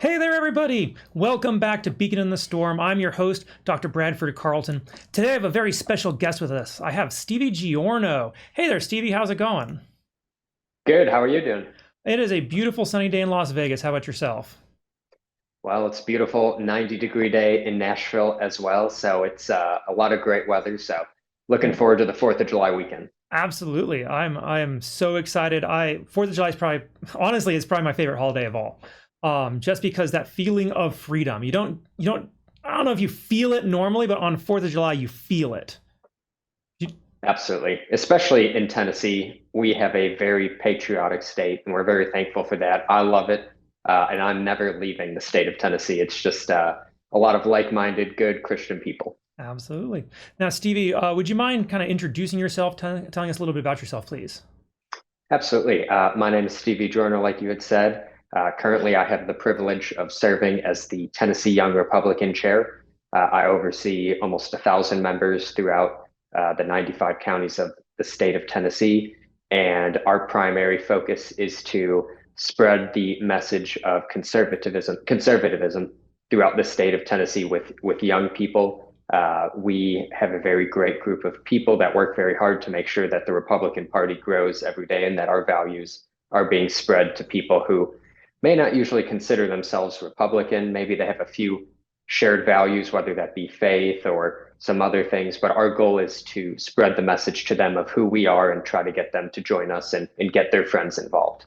Hey there, everybody! Welcome back to Beacon in the Storm. I'm your host, Dr. Bradford Carlton. Today I have a very special guest with us. I have Stevie Giorno. Hey there, Stevie. How's it going? Good. How are you doing? It is a beautiful sunny day in Las Vegas. How about yourself? Well, it's a beautiful 90-degree day in Nashville as well. So it's a lot of great weather. So looking Oh, forward to the 4th of July weekend. absolutely. I am so excited. Fourth of July is probably honestly it's probably my favorite holiday of all. Just because that feeling of freedom. You don't I don't know if you feel it normally, but on Fourth of July you feel it. You- Absolutely. Especially in Tennessee, we have a very patriotic state, and we're very thankful for that. I love it. And I'm never leaving the state of Tennessee. It's just a lot of like-minded, good Christian people. Absolutely. Now, Stevie, would you mind kind of introducing yourself, telling us a little bit about yourself, please? Absolutely. My name is Stevie Giorno, like you had said. Currently, I have the privilege of serving as the Tennessee Young Republican Chair. I oversee almost 1,000 members throughout the 95 counties of the state of Tennessee. And our primary focus is to spread the message of conservatism throughout the state of Tennessee with young people. We have a very great group of people that work very hard to make sure that the Republican Party grows every day and that our values are being spread to people who may not usually consider themselves Republican. Maybe they have a few shared values, whether that be faith or some other things. But our goal is to spread the message to them of who we are and try to get them to join us and get their friends involved.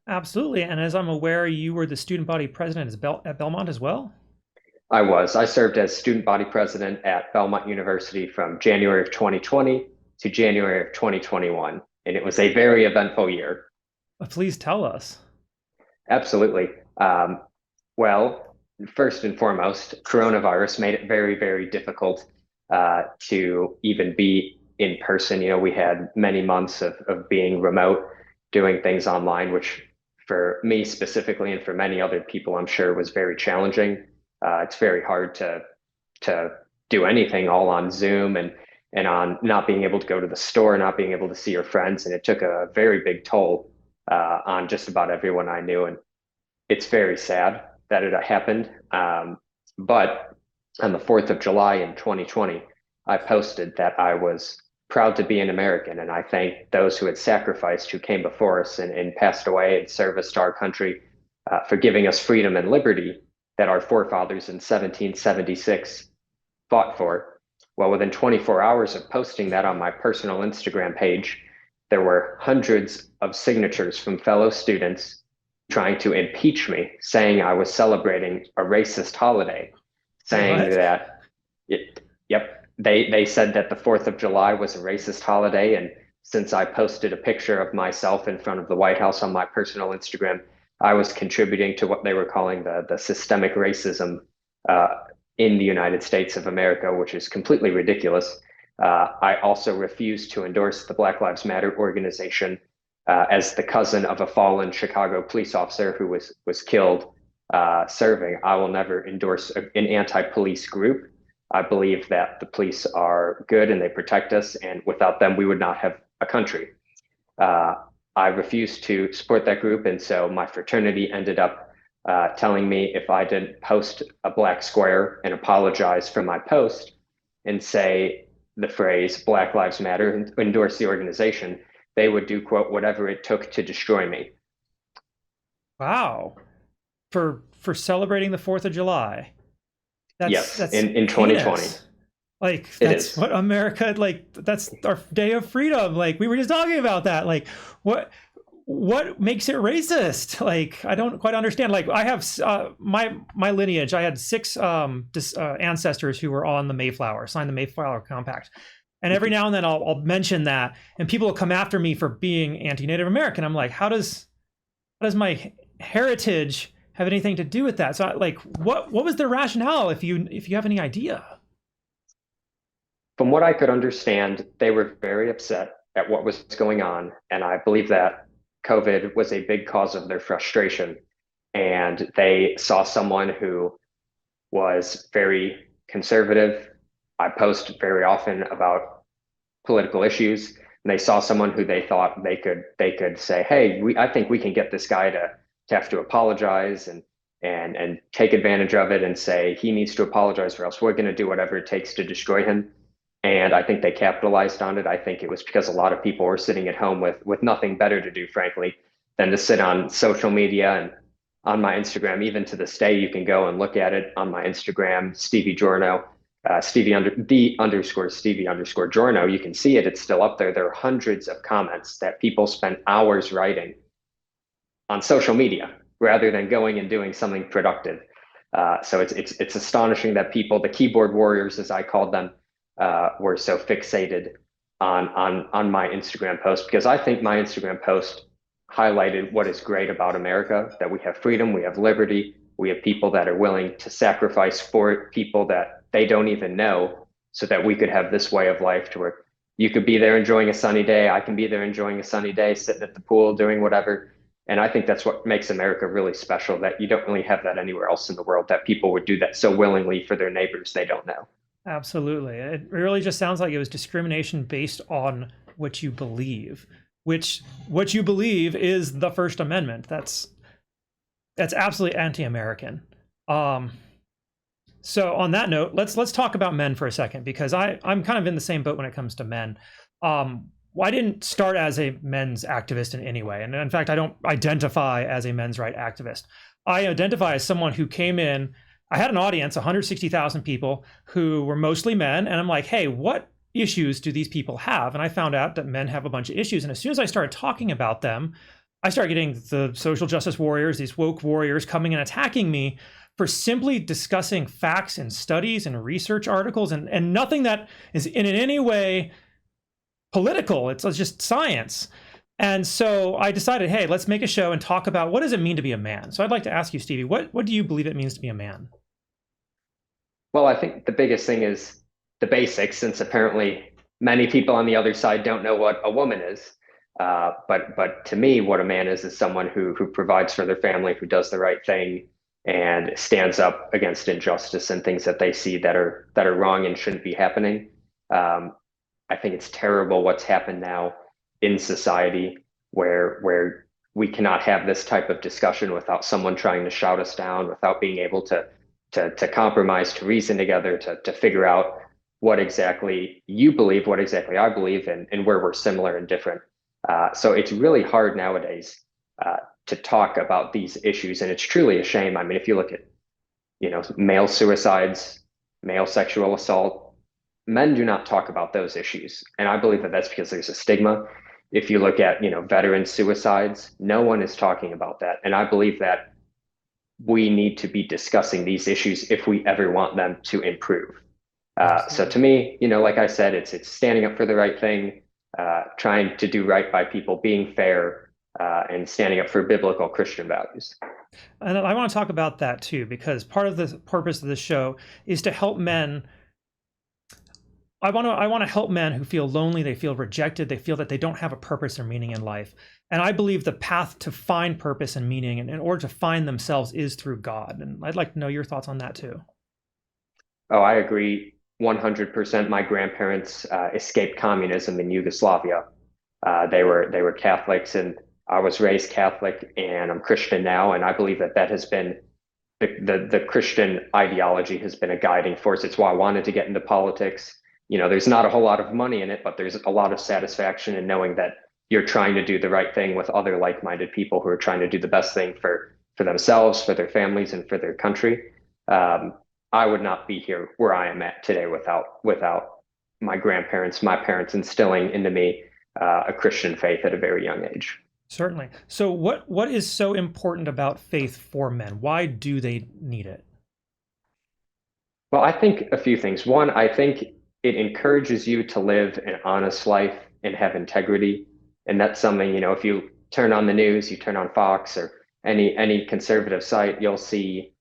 Absolutely. And as I'm aware, you were the student body president at Belmont as well. I was. I served as student body president at Belmont University from January of 2020 to January of 2021. And it was a very eventful year. Please tell us. Absolutely. Well, first and foremost, coronavirus made it very, very difficult to even be in person. You know, we had many months of being remote, doing things online, which for me specifically and for many other people, I'm sure was very challenging. It's very hard to do anything all on Zoom and on not being able to go to the store, not being able to see your friends, and it took a very big toll on just about everyone I knew. And it's very sad that it happened. But on the 4th of July in 2020, I posted that I was proud to be an American. And I thank those who had sacrificed, who came before us and passed away in service to our country for giving us freedom and liberty that our forefathers in 1776 fought for. Well, within 24 hours of posting that on my personal Instagram page, there were hundreds of signatures from fellow students trying to impeach me, saying I was celebrating a racist holiday, saying What? that yep, they said that the 4th of July was a racist holiday. And since I posted a picture of myself in front of the White House on my personal Instagram, I was contributing to what they were calling the systemic racism uh, in the United States of America, which is completely ridiculous. I also refused to endorse the Black Lives Matter organization as the cousin of a fallen Chicago police officer who was killed serving. I will never endorse an anti-police group. I believe that the police are good and they protect us, and without them, we would not have a country. Uh, I refused to support that group, and so my fraternity ended up telling me if I didn't post a black square and apologize for my post and say the phrase Black Lives Matter and endorse the organization, they would do, quote, whatever it took to destroy me. Wow. For celebrating the Fourth of July. That's Yes, that's in 2020, heinous. Like it that's is. what America like that's our day of freedom. Like we were just talking about that. Like what what makes it racist? Like I don't quite understand. Like I have my lineage. I had six ancestors who were on the Mayflower, signed the Mayflower Compact. And every now and then I'll mention that, and people will come after me for being anti-Native American. I'm like, how does my heritage have anything to do with that? So like, what was the rationale if you have any idea? From what I could understand, they were very upset at what was going on. And I believe that COVID was a big cause of their frustration. And they saw someone who was very conservative. I post very often about political issues. And they saw someone who they thought they could say, hey, I think we can get this guy to have to apologize. And and take advantage of it and say he needs to apologize or else we're going to do whatever it takes to destroy him. And I think they capitalized on it. I think it was because a lot of people were sitting at home with nothing better to do, frankly, than to sit on social media and on my Instagram. Even to this day, you can go and look at it on my Instagram, Stevie Giorno, Stevie underscore Giorno. You can see it. It's still up there. There are hundreds of comments that people spent hours writing on social media rather than going and doing something productive. So it's astonishing that people, the keyboard warriors, as I called them, were so fixated on my Instagram post, because I think my Instagram post highlighted what is great about America, that we have freedom, we have liberty, we have people that are willing to sacrifice for people that they don't even know, so that we could have this way of life to where you could be there enjoying a sunny day, I can be there enjoying a sunny day, sitting at the pool, doing whatever. And I think that's what makes America really special, that you don't really have that anywhere else in the world, that people would do that so willingly for their neighbors they don't know. Absolutely. It really just sounds like it was discrimination based on what you believe, which what you believe is the First Amendment. That's absolutely anti-American. So on that note, let's talk about men for a second, because I'm kind of in the same boat when it comes to men. Well, I didn't start as a men's activist in any way. And in fact, I don't identify as a men's right activist. I identify as someone who came in, I had an audience, 160,000 people who were mostly men. And I'm like, hey, what issues do these people have? And I found out that men have a bunch of issues. And as soon as I started talking about them, I started getting the social justice warriors, these woke warriors coming and attacking me for simply discussing facts and studies and research articles and nothing that is in any way political. It's just science. And so I decided, hey, let's make a show and talk about what does it mean to be a man. So I'd like to ask you, Stevie, what do you believe it means to be a man? Well, I think the biggest thing is the basics, since apparently many people on the other side don't know what a woman is. But to me, what a man is someone who provides for their family, who does the right thing, and stands up against injustice and things that they see that are wrong and shouldn't be happening. I think it's terrible what's happened now in society, where we cannot have this type of discussion without someone trying to shout us down, without being able to compromise, to reason together, to figure out what exactly you believe, what exactly I believe, and where we're similar and different. So it's really hard nowadays to talk about these issues, and it's truly a shame. I mean, if you look at, male suicides, male sexual assault, men do not talk about those issues, and I believe that that's because there's a stigma. If you look at, veteran suicides, no one is talking about that, and I believe that we need to be discussing these issues if we ever want them to improve. So to me, like I said, it's standing up for the right thing, trying to do right by people, being fair, and standing up for biblical Christian values. And I want to talk about that too, because part of the purpose of the show is to help men. I want to help men who feel lonely, they feel rejected, they feel that they don't have a purpose or meaning in life. And I believe the path to find purpose and meaning, and in order to find themselves, is through God. And I'd like to know your thoughts on that too. Oh, I agree 100%. My grandparents escaped communism in Yugoslavia. They were Catholics, and I was raised Catholic, and I'm Christian now. And I believe that has been the Christian ideology has been a guiding force. It's why I wanted to get into politics. There's not a whole lot of money in it, but there's a lot of satisfaction in knowing that you're trying to do the right thing with other like-minded people who are trying to do the best thing for themselves, for their families, and for their country. I would not be here where I am at today without my grandparents, my parents instilling into me a Christian faith at a very young age. Certainly. So what is so important about faith for men? Why do they need it? Well, I think a few things. One, I think it encourages you to live an honest life and have integrity. And that's something, if you turn on the news, you turn on Fox or any conservative site, you'll see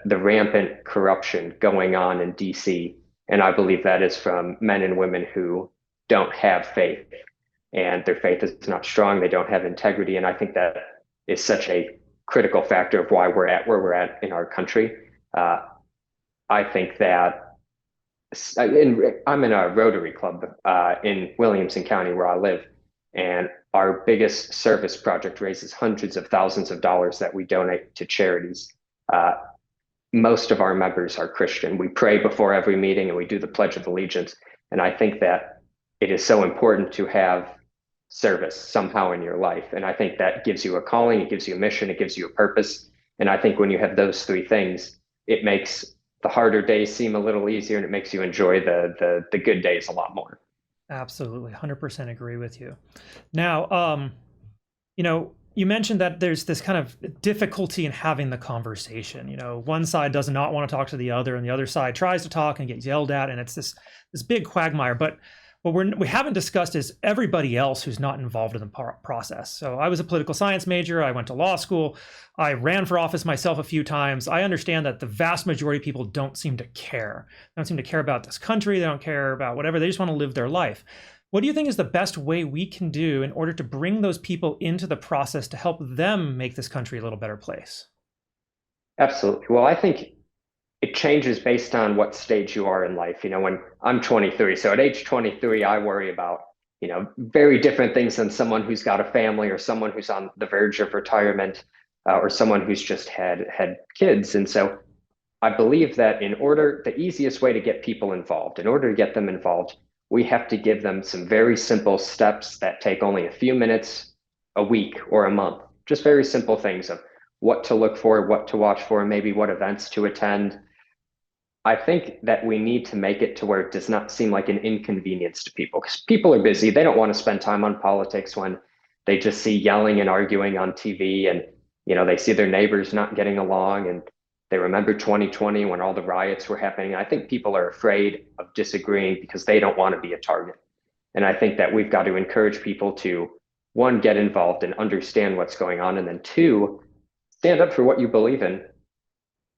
the rampant corruption going on in DC. And I believe that is from men and women who don't have faith, and their faith is not strong. They don't have integrity. And I think that is such a critical factor of why we're at where we're at in our country. I think that I'm in a Rotary Club in Williamson County where I live, and our biggest service project raises hundreds of thousands of dollars that we donate to charities. Uh, Most of our members are Christian. We pray before every meeting and we do the Pledge of Allegiance. And I think that it is so important to have service somehow in your life. And I think that gives you a calling, it gives you a mission, it gives you a purpose. And I think when you have those three things, it makes the harder days seem a little easier and it makes you enjoy the good days a lot more. Absolutely, 100% agree with you. Now, you mentioned that there's this kind of difficulty in having the conversation. One side does not want to talk to the other, and the other side tries to talk and gets yelled at, and it's this big quagmire. But what we haven't discussed is everybody else who's not involved in the process. So I was a political science major. I went to law school. I ran for office myself a few times. I understand that the vast majority of people don't seem to care. They don't seem to care about this country. They don't care about whatever. They just want to live their life. What do you think is the best way we can do in order to bring those people into the process to help them make this country a little better place? Absolutely. Well, I think it changes based on what stage you are in life. When I'm 23, so at age 23, I worry about, very different things than someone who's got a family or someone who's on the verge of retirement or someone who's just had kids. And so I believe that the easiest way to get people involved, in order to get them involved, we have to give them some very simple steps that take only a few minutes a week or a month. Just very simple things of what to look for, what to watch for, maybe what events to attend. I think that we need to make it to where it does not seem like an inconvenience to people because people are busy. They don't want to spend time on politics when they just see yelling and arguing on TV and they see their neighbors not getting along and they remember 2020 when all the riots were happening. I think people are afraid of disagreeing because they don't want to be a target. And I think that we've got to encourage people to, one, get involved and understand what's going on, and then two, stand up for what you believe in.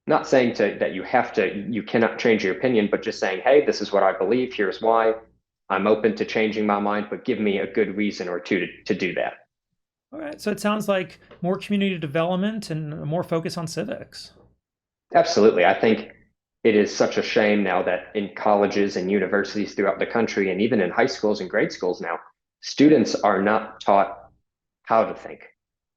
Not saying that you cannot change your opinion, but just saying, hey, this is what I believe. Here's why. I'm open to changing my mind, but give me a good reason or two to do that. All right. So it sounds like more community development and more focus on civics. Absolutely. I think it is such a shame now that in colleges and universities throughout the country, and even in high schools and grade schools now, students are not taught how to think.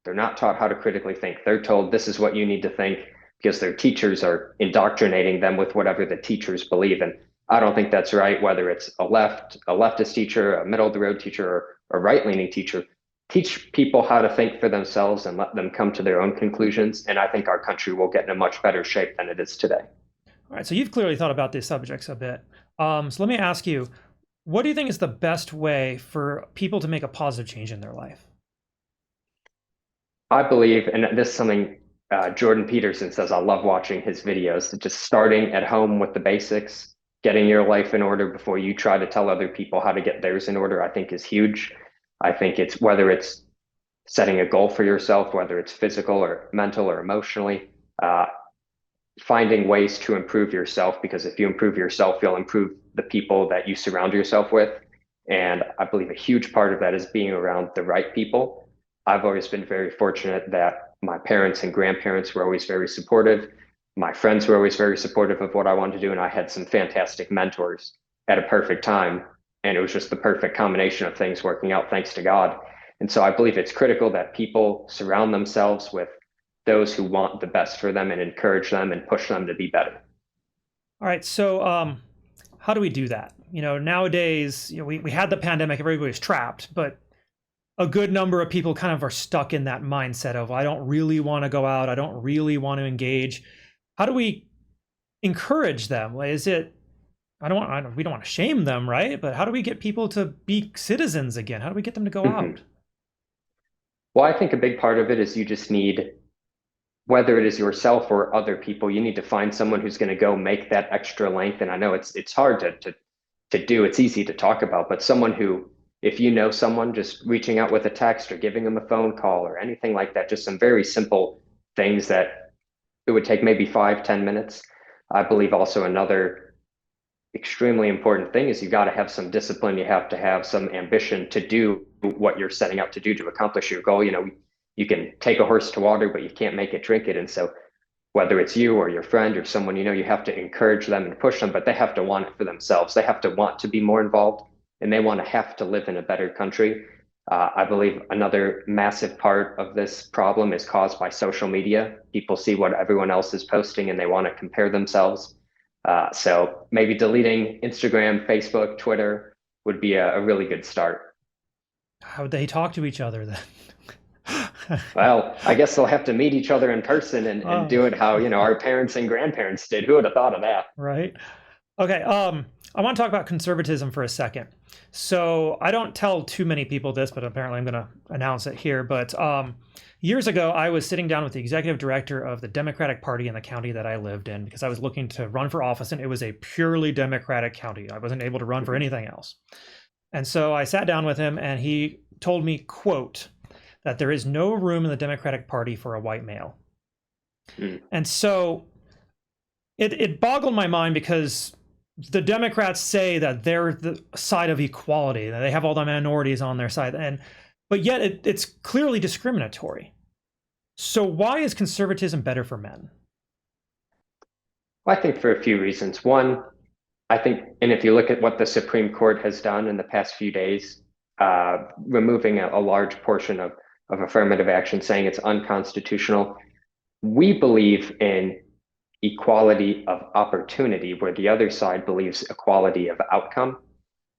They're not taught how to critically think. They're told this is what you need to think because their teachers are indoctrinating them with whatever the teachers believe. And I don't think that's right, whether it's a leftist teacher, a middle of the road teacher, or a right-leaning teacher. Teach people how to think for themselves and let them come to their own conclusions. And I think our country will get in a much better shape than it is today. All right. So you've clearly thought about these subjects a bit. So let me ask you, what do you think is the best way for people to make a positive change in their life? I believe, and this is something Jordan Peterson says, I love watching his videos, just starting at home with the basics, getting your life in order before you try to tell other people how to get theirs in order, I think is huge. I think it's whether it's setting a goal for yourself, whether it's physical or mental or emotionally, finding ways to improve yourself, because if you improve yourself, you'll improve the people that you surround yourself with. And I believe a huge part of that is being around the right people. I've always been very fortunate that my parents and grandparents were always very supportive. My friends were always very supportive of what I wanted to do. And I had some fantastic mentors at a perfect time. And it was just the perfect combination of things working out, thanks to God. And so I believe it's critical that people surround themselves with those who want the best for them and encourage them and push them to be better. All right. So how do we do that? Nowadays, we had the pandemic, everybody was trapped, but a good number of people kind of are stuck in that mindset of, I don't really want to go out. I don't really want to engage. How do we encourage them? We don't want to shame them, right? But how do we get people to be citizens again? How do we get them to go out? Well, I think a big part of it is you just need, whether it is yourself or other people, you need to find someone who's going to go make that extra length. And I know it's hard to do. It's easy to talk about, but someone who, if you know someone, just reaching out with a text or giving them a phone call or anything like that, just some very simple things that it would take maybe 5-10 minutes. I believe also another extremely important thing is you got to have some discipline. You have to have some ambition to do what you're setting out to do to accomplish your goal. You can take a horse to water, but you can't make it drink it. And so whether it's you or your friend or someone, you have to encourage them and push them, but they have to want it for themselves. They have to want to be more involved and they have to live in a better country. I believe another massive part of this problem is caused by social media. People see what everyone else is posting and they want to compare themselves. So maybe deleting Instagram, Facebook, Twitter would be a really good start. How would they talk to each other then? Well, I guess they'll have to meet each other in person and Oh, do it how, our parents and grandparents did. Who would have thought of that? right. Okay. I want to talk about conservatism for a second. So I don't tell too many people this, but apparently I'm going to announce it here. But years ago, I was sitting down with the executive director of the Democratic Party in the county that I lived in because I was looking to run for office, and it was a purely Democratic county. I wasn't able to run for anything else. And so I sat down with him, and he told me, quote, that there is no room in the Democratic Party for a white male. Mm. And so it boggled my mind because the Democrats say that they're the side of equality, that they have all the minorities on their side, but yet it's clearly discriminatory. So why is conservatism better for men? Well, I think for a few reasons. One, I think, and if you look at what the Supreme Court has done in the past few days, removing a large portion of affirmative action, saying it's unconstitutional, we believe in equality of opportunity, where the other side believes equality of outcome.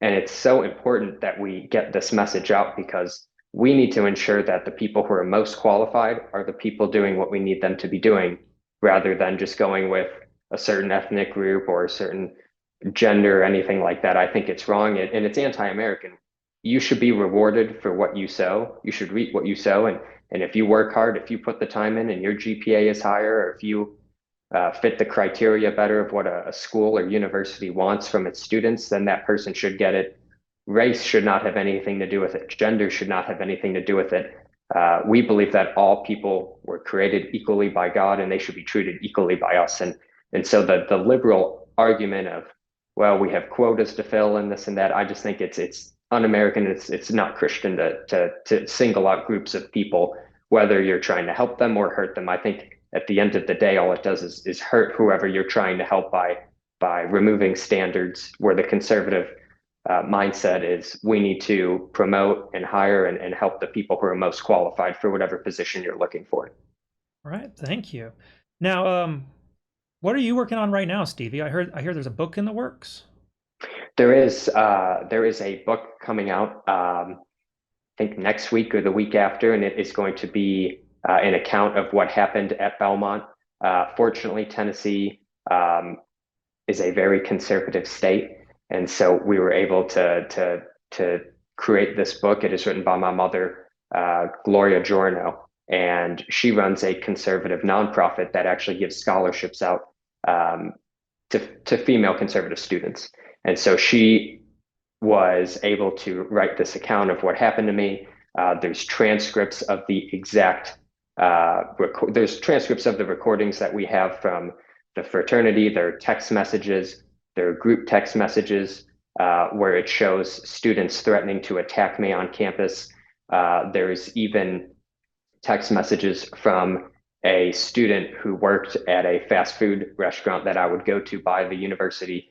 And it's so important that we get this message out because we need to ensure that the people who are most qualified are the people doing what we need them to be doing, rather than just going with a certain ethnic group or a certain gender or anything like that. I think it's wrong and it's anti-American. You should be rewarded for what you sow. You should reap what you sow. And if you work hard, if you put the time in and your GPA is higher, or if you fit the criteria better of what a school or university wants from its students, then that person should get it. Race should not have anything to do with it. Gender should not have anything to do with it. We believe that all people were created equally by God and they should be treated equally by us. And so the liberal argument of, well, we have quotas to fill and this and that, I just think it's un-American. It's not Christian to single out groups of people, whether you're trying to help them or hurt them. I think at the end of the day, all it does is hurt whoever you're trying to help by removing standards, where the conservative mindset is we need to promote and hire and help the people who are most qualified for whatever position you're looking for. All right, thank you. Now, what are you working on right now, Stevie? I hear there's a book in the works. There is a book coming out, I think next week or the week after, and it is going to be an account of what happened at Belmont. Fortunately, Tennessee is a very conservative state, and so we were able to create this book. It is written by my mother, Gloria Giorno, and she runs a conservative nonprofit that actually gives scholarships out to female conservative students. And so she was able to write this account of what happened to me. There's transcripts of the exact there's transcripts of the recordings that we have from the fraternity. There are text messages, there are group text messages where it shows students threatening to attack me on campus. There's even text messages from a student who worked at a fast food restaurant that I would go to by the university.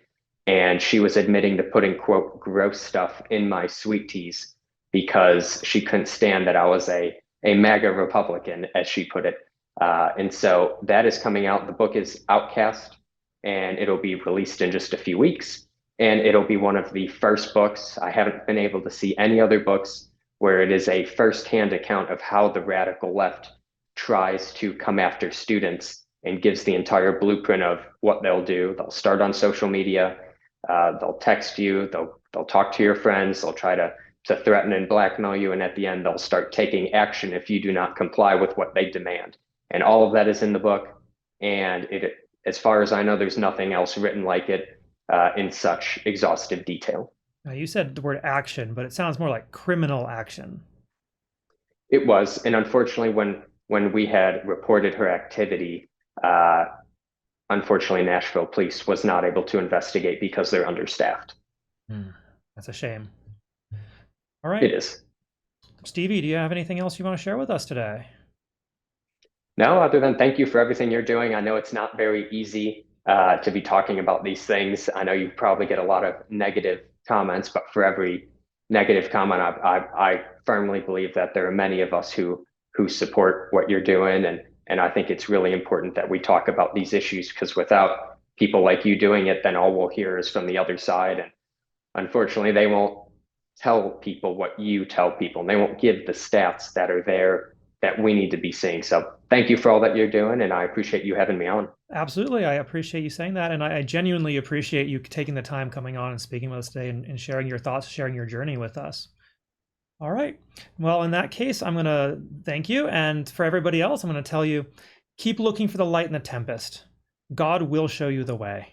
And she was admitting to putting, quote, gross stuff in my sweet teas because she couldn't stand that I was a MAGA Republican, as she put it. And so that is coming out. The book is Outcast, and it'll be released in just a few weeks. And it'll be one of the first books. I haven't been able to see any other books where it is a firsthand account of how the radical left tries to come after students and gives the entire blueprint of what they'll do. They'll start on social media. They'll text you. They'll talk to your friends. They'll try to threaten and blackmail you. And at the end, they'll start taking action if you do not comply with what they demand. And all of that is in the book. And as far as I know, there's nothing else written like it in such exhaustive detail. Now, you said the word action, but it sounds more like criminal action. It was. And unfortunately, when we had reported her activity, unfortunately, Nashville police was not able to investigate because they're understaffed. That's a shame. All right. It is. Stevie, do you have anything else you want to share with us today? No, other than thank you for everything you're doing. I know it's not very easy to be talking about these things. I know you probably get a lot of negative comments, but for every negative comment. I firmly believe that there are many of us who support what you're doing, and I think it's really important that we talk about these issues, because without people like you doing it, then all we'll hear is from the other side, and unfortunately, they won't tell people what you tell people, and they won't give the stats that are there that we need to be seeing. So thank you for all that you're doing, and I appreciate you having me on. Absolutely. I appreciate you saying that. And I genuinely appreciate you taking the time coming on and speaking with us today and sharing your thoughts, sharing your journey with us. All right. Well, in that case, I'm going to thank you. And for everybody else, I'm going to tell you, keep looking for the light in the tempest. God will show you the way.